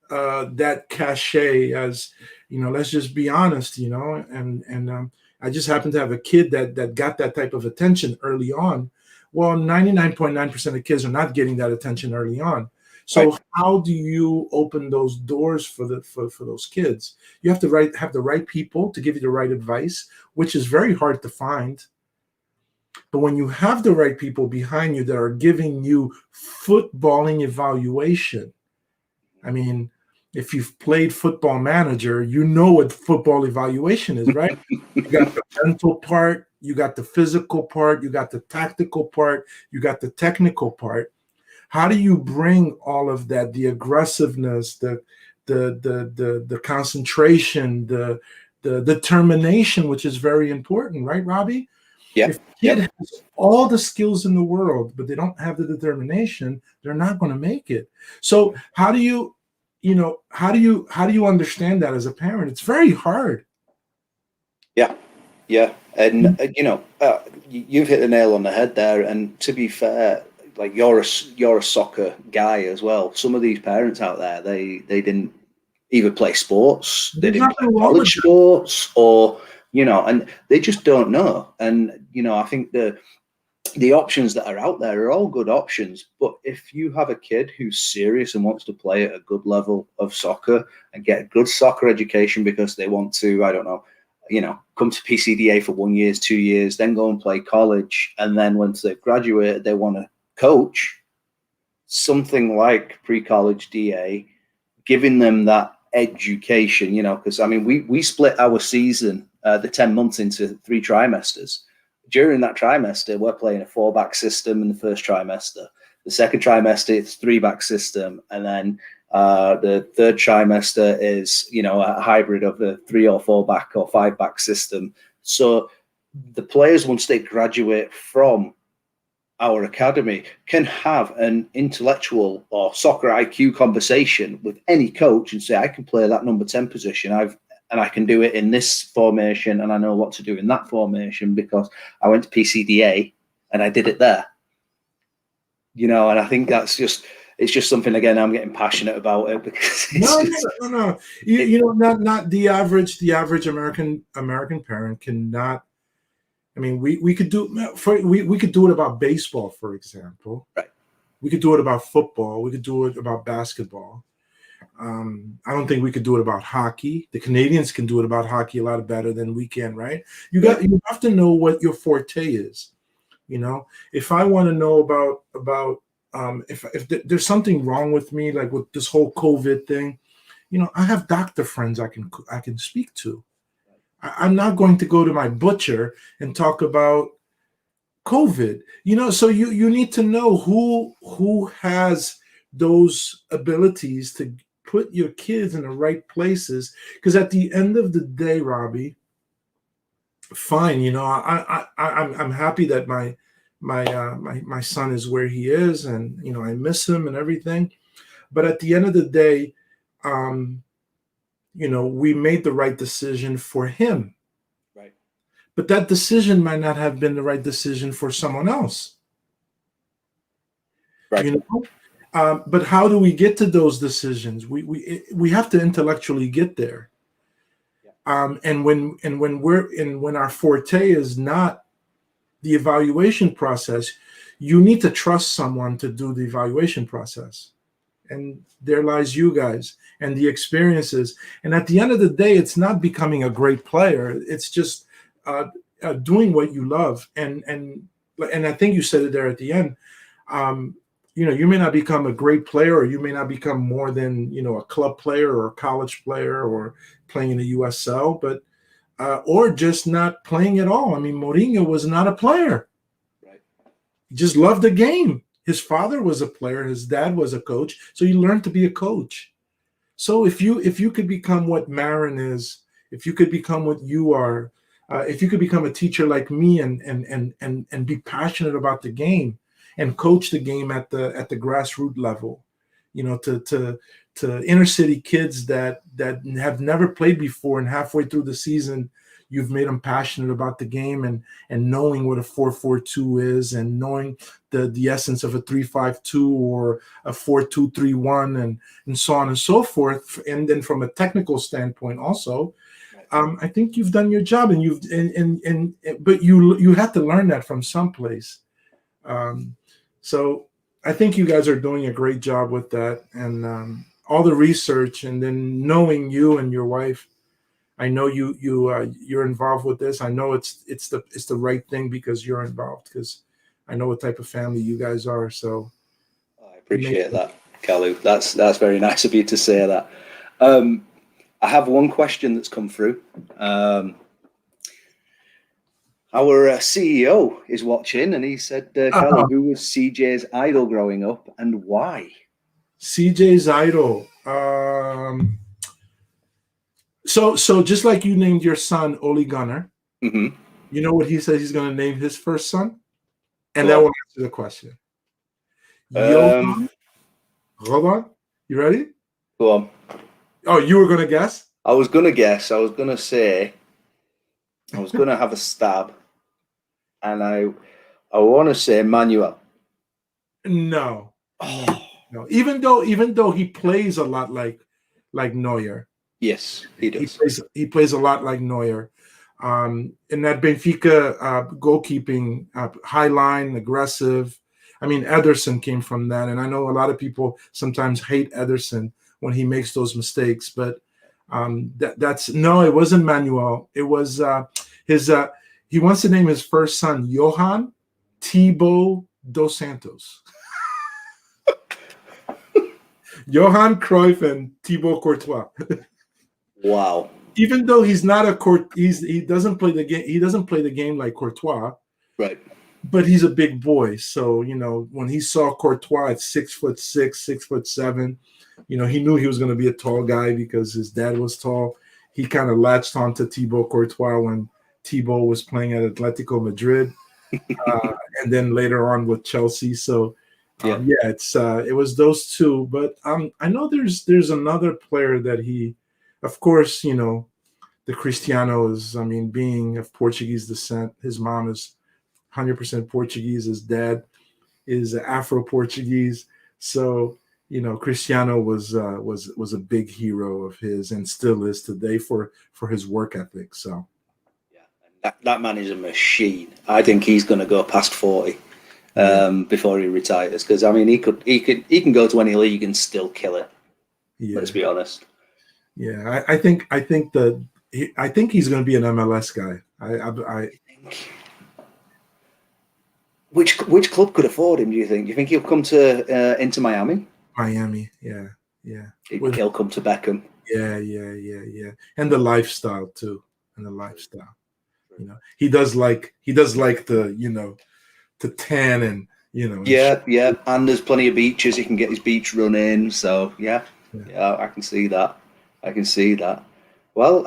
that cachet, as let's just be honest, and I just happen to have a kid that got that type of attention early on. Well, 99.9% of kids are not getting that attention early on. So right. How do you open those doors for those kids? You have to have the right people to give you the right advice, which is very hard to find. But when you have the right people behind you that are giving you footballing evaluation, I mean, if you've played Football Manager, you know what football evaluation is, right? You got the mental part, you got the physical part, you got the tactical part, you got the technical part. How do you bring all of that, the aggressiveness, the concentration, the determination, which is very important, right, Robbie? Yeah. If a kid has all the skills in the world, but they don't have the determination, they're not going to make it. So how do you understand that as a parent? It's very hard. Yeah. And you've hit the nail on the head there. And to be fair, like you're a soccer guy as well. Some of these parents out there, they didn't either play sports, they didn't play college sports, or and they just don't know. And I think the options that are out there are all good options. But if you have a kid who's serious and wants to play at a good level of soccer and get a good soccer education because they want to, I don't know, come to PCDA for 1 year, 2 years, then go and play college, and then once they've graduated, they want to coach, something like pre-college DA, giving them that education, because I mean, we split our season, the 10 months into 3 trimesters. During that trimester, we're playing a 4-back system in the first trimester. The second trimester, it's 3-back system, and then the third trimester is a hybrid of a 3 or 4-back or 5-back system. So the players, once they graduate from our academy, can have an intellectual or soccer IQ conversation with any coach and say, I can play that number 10 position. And I can do it in this formation, and I know what to do in that formation because I went to PCDA and I did it there. And I think it's just something, again, I'm getting passionate about it because no. Not the average American parent cannot. I mean, we could do we could do it about baseball, for example. Right. We could do it about football. We could do it about basketball. I don't think we could do it about hockey. The Canadians can do it about hockey a lot better than we can, right? You have to know what your forte is. If I want to know about if there's something wrong with me, like with this whole COVID thing, I have doctor friends I can speak to. I'm not going to go to my butcher and talk about COVID. So you need to know who has those abilities to put your kids in the right places. Because at the end of the day, Robbie, fine, I'm happy that my son is where he is, and I miss him and everything. But at the end of the day, we made the right decision for him. Right. But that decision might not have been the right decision for someone else. Right. But how do we get to those decisions? We have to intellectually get there. Yeah. And when our forte is not the evaluation process, you need to trust someone to do the evaluation process. And there lies you guys and the experiences. And at the end of the day, it's not becoming a great player. It's just doing what you love. And I think you said it there at the end. You may not become a great player, or you may not become more than, a club player or a college player or playing in the USL, but or just not playing at all. I mean, Mourinho was not a player. Right. He just loved the game. His father was a player. His dad was a coach. So he learned to be a coach. So if you could become what Marin is, if you could become what you are, if you could become a teacher like me and be passionate about the game and coach the game at the grassroots level, to inner city kids that have never played before, and halfway through the season, you've made them passionate about the game and knowing what a 4-4-2 is, and knowing the essence of a 3-5-2 or a 4-2-3-1 and so on and so forth. And then from a technical standpoint also, I think you've done your job, but you had to learn that from someplace. So I think you guys are doing a great job with that, and all the research, and then knowing you and your wife. I know you're involved with this. I know it's the right thing because you're involved, because I know what type of family you guys are. So I appreciate that, Calu. That's very nice of you to say that. I have one question that's come through. Our CEO is watching, and he said, Calu, who was CJ's idol growing up and why? CJ's idol. So just like you named your son Ole Gunnar, you know what he says he's going to name his first son? And that will answer the question. Johan. Hold on. You ready? Go on. Oh, you were going to guess? I was going to guess. I was going to say, I was going to have a stab. And I want to say Manuel. No. No. Even though he plays a lot like Neuer. Yes, he does. He plays a lot like Neuer. In that Benfica goalkeeping, high line, aggressive. I mean, Ederson came from that, and I know a lot of people sometimes hate Ederson when he makes those mistakes. But it wasn't Manuel. It was his. He wants to name his first son Johan CJ Dos Santos. Johan Cruyff and Thibaut Courtois. Wow. Even though he's not he doesn't play the game. He doesn't play the game like Courtois. Right. But he's a big boy. So, when he saw Courtois at 6'6", 6'7", he knew he was going to be a tall guy because his dad was tall. He kind of latched on to Thibaut Courtois when Thibaut was playing at Atletico Madrid, and then later on with Chelsea. So, it was those two. But I know there's another player that he, of course, the Cristiano is, being of Portuguese descent. His mom is 100% Portuguese. His dad is Afro-Portuguese. So, Cristiano was a big hero of his, and still is today for his work ethic. So, yeah, that man is a machine. I think he's going to go past 40 before he retires, because he can go to any league and still kill it. Yeah. Let's be honest. Yeah, I think he's going to be an MLS guy. I think. Which club could afford him, do you think? Do you think he'll come to Inter Miami? Miami, yeah. He'll come to Beckham. Yeah. And the lifestyle too. He does like the to tan and Yeah. And there's plenty of beaches. He can get his beach run in. So yeah, I can see that. Well,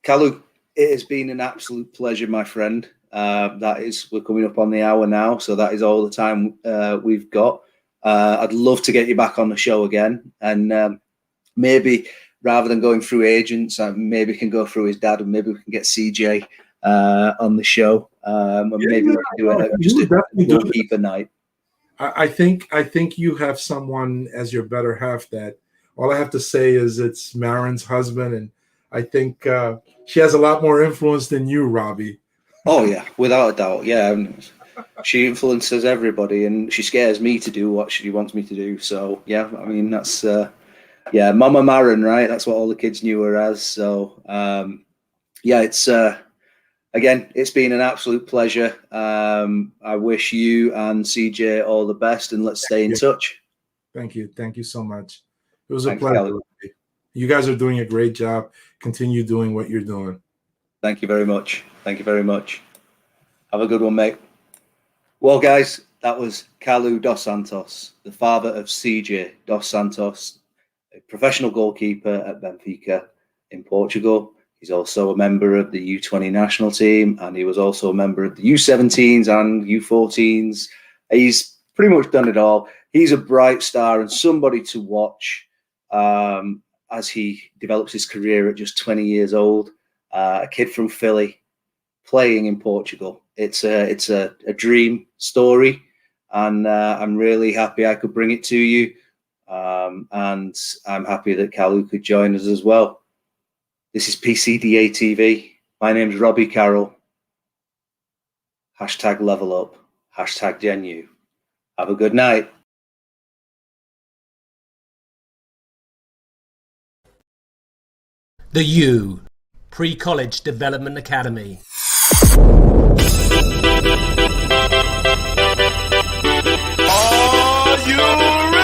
Calu, it has been an absolute pleasure, my friend. We're coming up on the hour now, so that is all the time we've got. I'd love to get you back on the show again, and maybe rather than going through agents, maybe we can go through his dad, and maybe we can get CJ on the show, and maybe we can do just a goalkeeper night. I think you have someone as your better half that all I have to say is it's Marin's husband, and I think she has a lot more influence than you, Robbie. Oh yeah, without a doubt. Yeah, and she influences everybody, and she scares me to do what she wants me to do. So yeah, I mean that's yeah, Mama Marin, right? That's what all the kids knew her as. So yeah, it's again, it's been an absolute pleasure. I wish you and CJ all the best, and let's stay in touch. Thank you so much. It was a Thanks, pleasure. Kelly. You guys are doing a great job. Continue doing what you're doing. Thank you very much. Thank you very much. Have a good one, mate. Well, guys, that was Calu Dos Santos, the father of CJ Dos Santos, a professional goalkeeper at Benfica in Portugal. He's also a member of the U20 national team, and he was also a member of the U17s and U14s. He's pretty much done it all. He's a bright star and somebody to watch as he develops his career at just 20 years old. A kid from Philly playing in Portugal. It's a dream story, and I'm really happy I could bring it to you. And I'm happy that Calu could join us as well. This is PCDA TV. My name's Robbie Carroll. Hashtag level up. Hashtag Genu. Have a good night. The U, Pre-College Development Academy. Are you ready?